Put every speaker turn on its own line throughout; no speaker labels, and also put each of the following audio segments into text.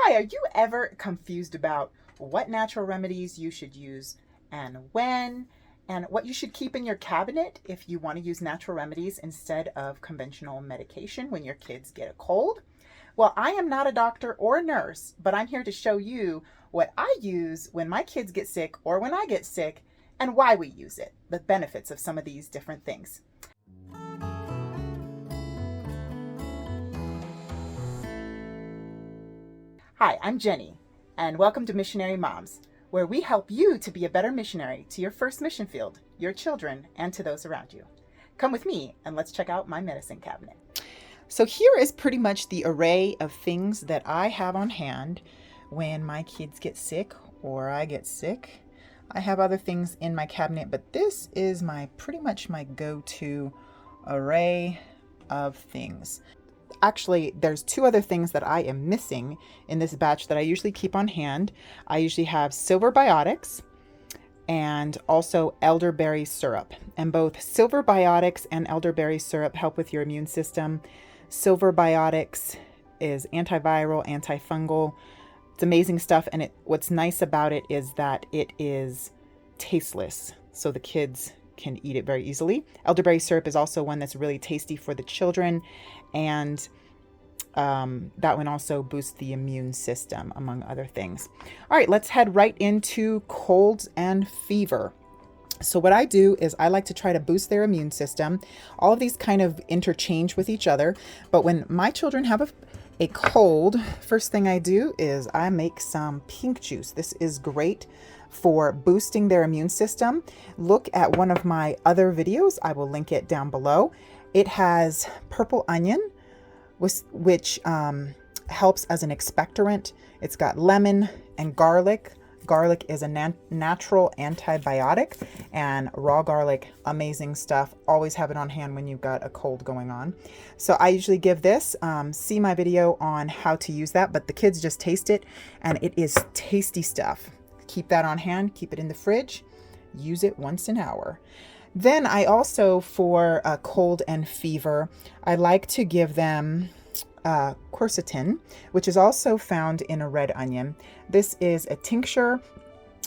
Hi, are you ever confused about what natural remedies you should use and when, and what you should keep in your cabinet if you want to use natural remedies instead of conventional medication when your kids get a cold? Well, I am not a doctor or a nurse, but I'm here to show you what I use when my kids get sick or when I get sick and why we use it, the benefits of some of these different things. Hi, I'm Jenny, and welcome to Missionary Moms, where we help you to be a better missionary to your first mission field, your children, and to those around you. Come with me and let's check out my medicine cabinet. So here is pretty much the array of things that I have on hand when my kids get sick or I get sick. I have other things in my cabinet, but this is pretty much my go-to array of things. Actually, there's two other things that I am missing in this batch that I usually keep on hand. I usually have silver biotics and also elderberry syrup. And both silver biotics and elderberry syrup help with your immune system. Silver biotics is antiviral, antifungal. It's amazing stuff. And what's nice about it is that it is tasteless, so the kids can eat it very easily. Elderberry syrup is also one that's really tasty for the children, and that one also boosts the immune system, among other things. All right, let's head right into colds and fever. So what I do is I like to try to boost their immune system. All of these kind of interchange with each other, but when my children have a cold, first thing I do is I make some pink juice. This is great for boosting their immune system. Look at one of my other videos. I will link it down below. It has purple onion, which helps as an expectorant. It's got lemon and garlic. Garlic is a natural antibiotic, and raw garlic, amazing stuff. Always have it on hand when you've got a cold going on. So I usually give this, see my video on how to use that, but the kids just taste it and it is tasty stuff. Keep that on hand, keep it in the fridge, use it once an hour. Then I also, for cold and fever, I like to give them quercetin, which is also found in a red onion. This is a tincture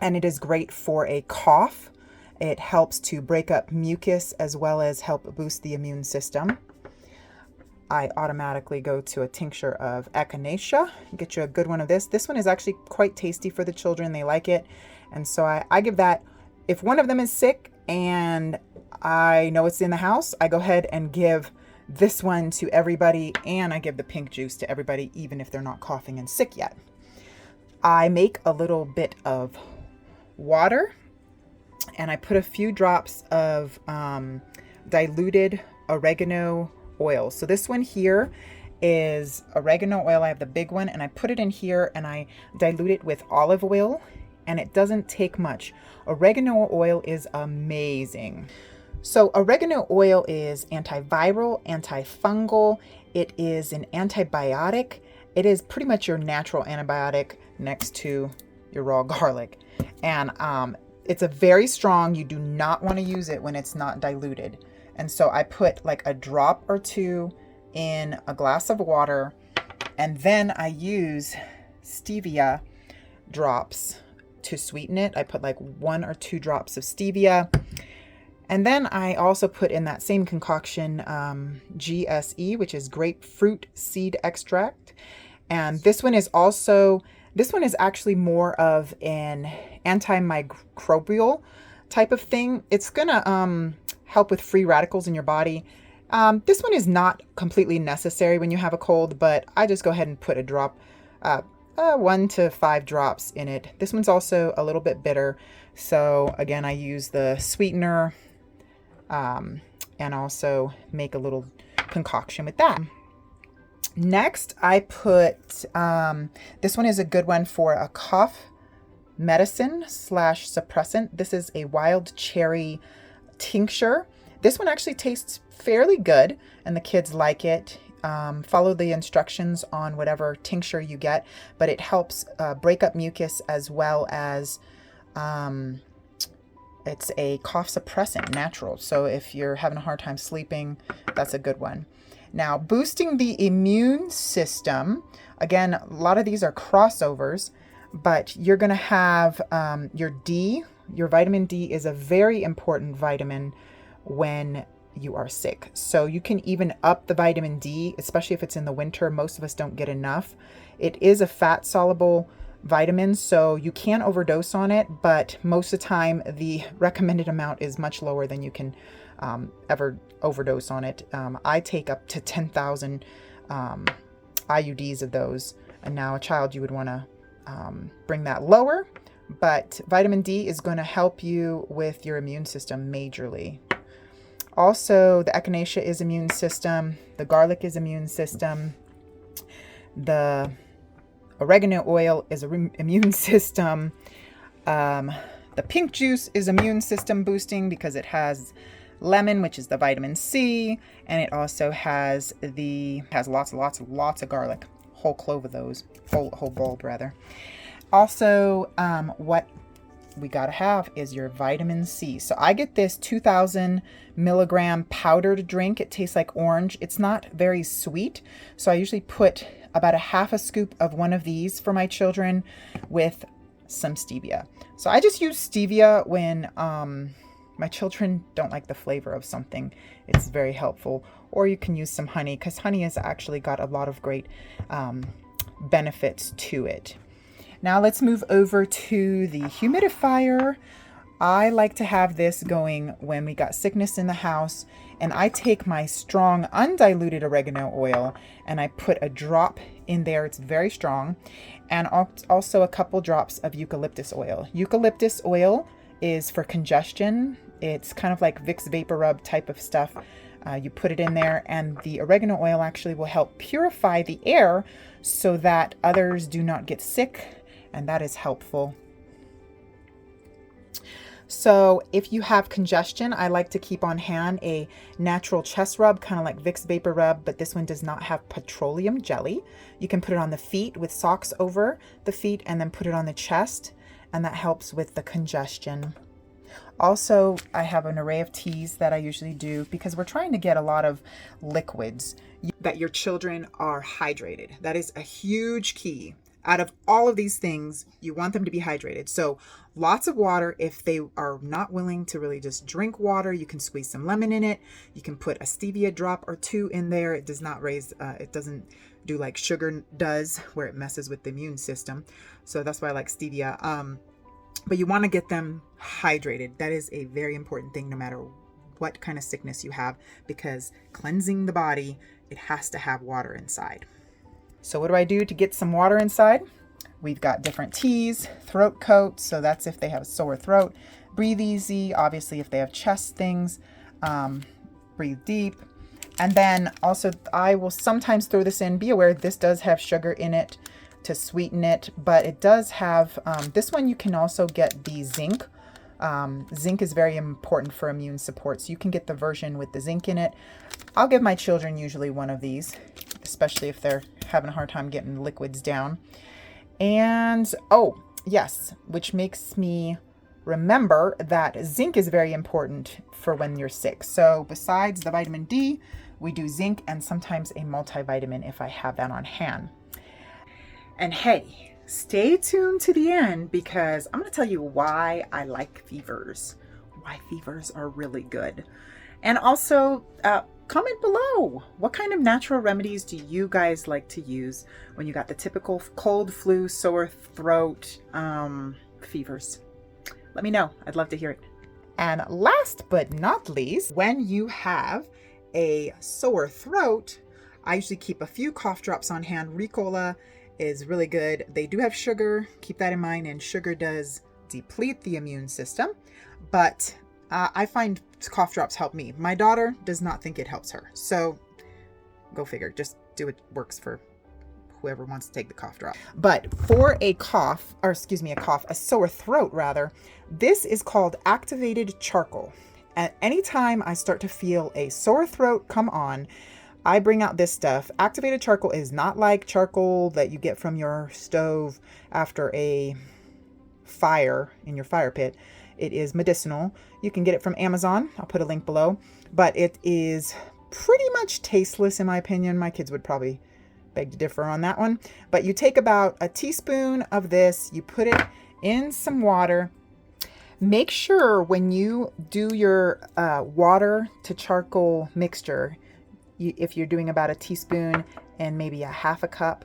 and it is great for a cough. It helps to break up mucus as well as help boost the immune system. I automatically go to a tincture of echinacea. Get you a good one of this. This one is actually quite tasty for the children. They like it. And so I give that. If one of them is sick and I know it's in the house, I go ahead and give this one to everybody, and I give the pink juice to everybody, even if they're not coughing and sick yet. I make a little bit of water and I put a few drops of diluted oregano oil. So this one here is oregano oil. I have the big one and I put it in here and I dilute it with olive oil, and it doesn't take much. Oregano oil is amazing. So oregano oil is antiviral, antifungal. It is an antibiotic. It is pretty much your natural antibiotic next to your raw garlic. And it's a very strong, you do not want to use it when it's not diluted. And so I put like a drop or two in a glass of water, and then I use stevia drops to sweeten it. I put like 1 or 2 drops of stevia. And then I also put in that same concoction GSE, which is grapefruit seed extract. And this one is actually more of an antimicrobial type of thing. It's gonna help with free radicals in your body. This one is not completely necessary when you have a cold, but I just go ahead and put a drop, 1 to 5 drops in it. This one's also a little bit bitter. So again, I use the sweetener, and also make a little concoction with that. Next, I put, this one is a good one for a cough medicine / suppressant. This is a wild cherry tincture. This one actually tastes fairly good and the kids like it. Follow the instructions on whatever tincture you get, but it helps break up mucus as well as it's a cough suppressant, natural. So if you're having a hard time sleeping, that's a good one. Now, boosting the immune system, Again, a lot of these are crossovers, but you're going to have your D. Your vitamin D is a very important vitamin when you are sick. So you can even up the vitamin D, especially if it's in the winter. Most of us don't get enough. It is a fat soluble vitamin, so you can overdose on it, but most of the time the recommended amount is much lower than you can ever overdose on it. I take up to 10,000 IUDs of those, and now a child, you would want to bring that lower, but vitamin D is going to help you with your immune system majorly. Also, the echinacea is immune system, the garlic is immune system, the oregano oil is immune system, the pink juice is immune system boosting because it has lemon, which is the vitamin C, and it also has lots of garlic, whole clove of those, whole bulb rather. Also, what we gotta have is your vitamin C. So I get this 2,000 milligram powdered drink. It tastes like orange. It's not very sweet, so I usually put about a half a scoop of one of these for my children with some stevia. So I just use stevia when my children don't like the flavor of something. It's very helpful. Or you can use some honey, because honey has actually got a lot of great benefits to it. Now let's move over to the humidifier. I like to have this going when we got sickness in the house, and I take my strong undiluted oregano oil and I put a drop in there. It's very strong, and also a couple drops of eucalyptus oil. Eucalyptus oil is for congestion. It's kind of like Vicks Vapor Rub type of stuff. You put it in there, and the oregano oil actually will help purify the air so that others do not get sick, and that is helpful. So if you have congestion, I like to keep on hand a natural chest rub, kind of like Vicks Vapor Rub, but this one does not have petroleum jelly. You can put it on the feet with socks over the feet and then put it on the chest, and that helps with the congestion. Also, I have an array of teas that I usually do because we're trying to get a lot of liquids that your children are hydrated. That is a huge key. Out of all of these things, you want them to be hydrated. So lots of water. If they are not willing to really just drink water, you can squeeze some lemon in it. You can put a stevia drop or two in there. It does not it doesn't do like sugar does, where it messes with the immune system. So that's why I like stevia. But you want to get them hydrated. That is a very important thing no matter what kind of sickness you have, because cleansing the body, it has to have water inside. So what do I do to get some water inside? We've got different teas, throat coat, so that's if they have a sore throat. Breathe easy, obviously if they have chest things, breathe deep. And then also I will sometimes throw this in. Be aware this does have sugar in it to sweeten it, but it does have, this one you can also get the zinc. Zinc is very important for immune support, so you can get the version with the zinc in it. I'll give my children usually one of these, especially if they're having a hard time getting liquids down. And oh yes, which makes me remember that zinc is very important for when you're sick. So besides the vitamin D, we do zinc and sometimes a multivitamin if I have that on hand. And hey, stay tuned to the end because I'm going to tell you why I like fevers, why fevers are really good. And also comment below, what kind of natural remedies do you guys like to use when you got the typical cold, flu, sore throat, fevers? Let me know. I'd love to hear it. And last but not least, when you have a sore throat, I usually keep a few cough drops on hand. Ricola is really good. They do have sugar. Keep that in mind. And sugar does deplete the immune system. But I find cough drops help me. My daughter does not think it helps her. So go figure. Just do what works for whoever wants to take the cough drop. But for a sore throat rather, this is called activated charcoal. At any time I start to feel a sore throat come on, I bring out this stuff. Activated charcoal is not like charcoal that you get from your stove after a fire in your fire pit. It is medicinal. You can get it from Amazon. I'll put a link below. But it is pretty much tasteless in my opinion. My kids would probably beg to differ on that one. But you take about a teaspoon of this, you put it in some water. Make sure when you do your water to charcoal mixture, if you're doing about a teaspoon and maybe a half a cup,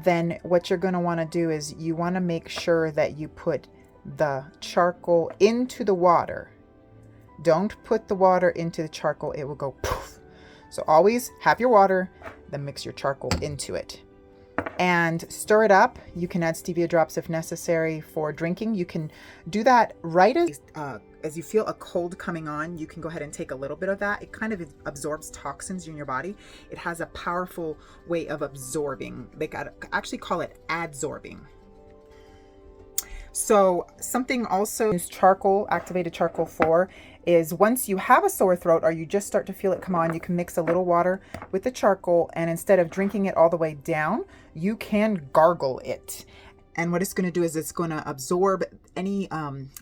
then what you're going to want to do is you want to make sure that you put the charcoal into the water. Don't put the water into the charcoal, it will go poof. So always have your water, then mix your charcoal into it. And stir it up. You can add stevia drops if necessary for drinking. You can do that right as you feel a cold coming on. You can go ahead and take a little bit of that. It kind of absorbs toxins in your body. It has a powerful way of absorbing. They actually call it adsorbing. So something also use charcoal, activated charcoal for, is once you have a sore throat or you just start to feel it come on, you can mix a little water with the charcoal, and instead of drinking it all the way down, you can gargle it. And what it's going to do is it's going to absorb any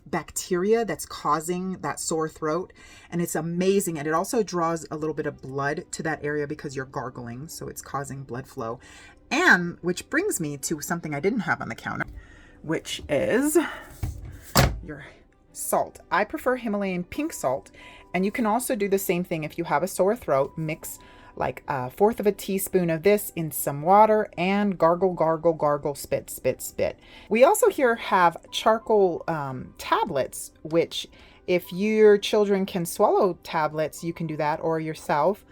bacteria that's causing that sore throat. And it's amazing. And it also draws a little bit of blood to that area because you're gargling. So it's causing blood flow. And which brings me to something I didn't have on the counter, which is your salt. I prefer Himalayan pink salt. And you can also do the same thing if you have a sore throat. Mix like 1/4 of a teaspoon of this in some water and gargle, gargle, gargle, spit, spit, spit. We also here have charcoal tablets, which if your children can swallow tablets, you can do that, or yourself.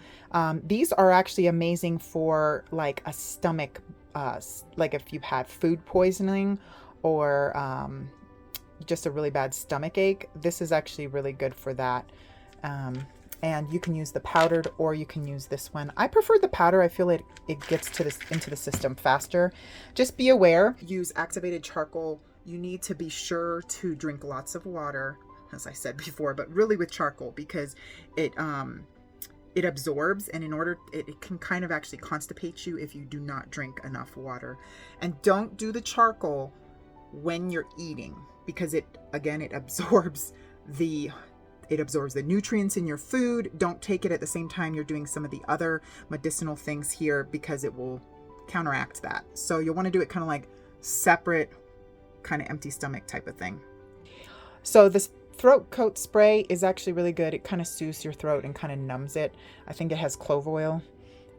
These are actually amazing for like a stomach, like if you've had food poisoning or just a really bad stomach ache. This is actually really good for that. And you can use the powdered or you can use this one. I prefer the powder. I feel it gets into the system faster. Just be aware, use activated charcoal. You need to be sure to drink lots of water, as I said before, but really with charcoal, because it absorbs, and in order, it can kind of actually constipate you if you do not drink enough water. And don't do the charcoal when you're eating, because it absorbs the nutrients in your food. Don't take it at the same time you're doing some of the other medicinal things here, because it will counteract that. So you'll want to do it kind of like separate, kind of empty stomach type of thing. So this throat coat spray is actually really good. It kind of soothes your throat and kind of numbs it. I think it has clove oil.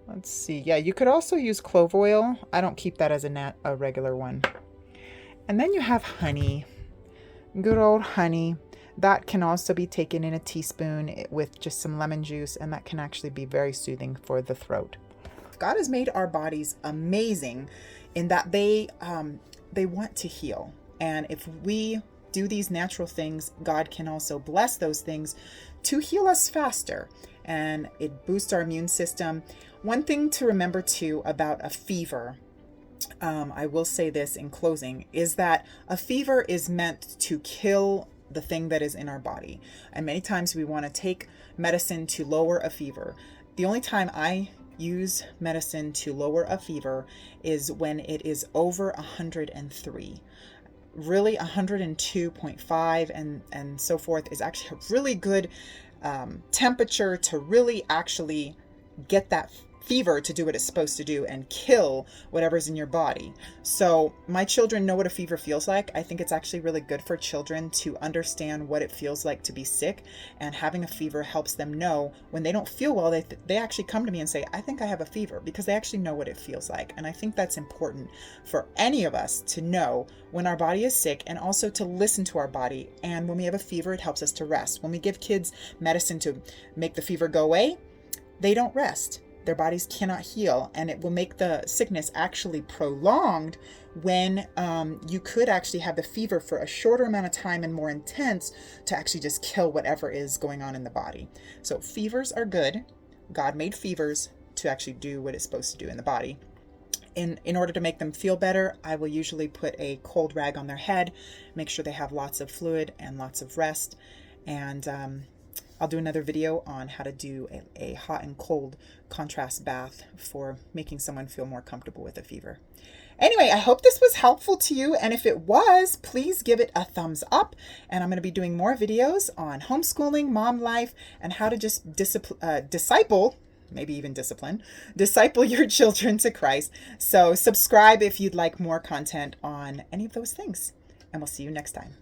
Let's see. Yeah, you could also use clove oil. I don't keep that as a regular one. And then you have honey. Good old honey. That can also be taken in a teaspoon with just some lemon juice, and that can actually be very soothing for the throat. God has made our bodies amazing in that they want to heal. And if we do these natural things, God can also bless those things to heal us faster, and it boosts our immune system. One thing to remember too about a fever, I will say this in closing, is that a fever is meant to kill the thing that is in our body. And many times we want to take medicine to lower a fever. The only time I use medicine to lower a fever is when it is over 103. Really 102.5 and so forth is actually a really good temperature to really actually get that fever to do what it's supposed to do and kill whatever's in your body. So my children know what a fever feels like. I think it's actually really good for children to understand what it feels like to be sick, and having a fever helps them know when they don't feel well, they actually come to me and say, I think I have a fever, because they actually know what it feels like. And I think that's important for any of us to know when our body is sick, and also to listen to our body. And when we have a fever, it helps us to rest. When we give kids medicine to make the fever go away, they don't rest. Their bodies cannot heal, and it will make the sickness actually prolonged when you could actually have the fever for a shorter amount of time and more intense to actually just kill whatever is going on in the body. So fevers are good. God made fevers to actually do what it's supposed to do in the body. In order to make them feel better, I will usually put a cold rag on their head, make sure they have lots of fluid and lots of rest, and I'll do another video on how to do a hot and cold contrast bath for making someone feel more comfortable with a fever. Anyway, I hope this was helpful to you, and if it was, please give it a thumbs up. And I'm going to be doing more videos on homeschooling, mom life, and how to just disciple maybe even discipline, disciple your children to Christ. So subscribe if you'd like more content on any of those things. And we'll see you next time.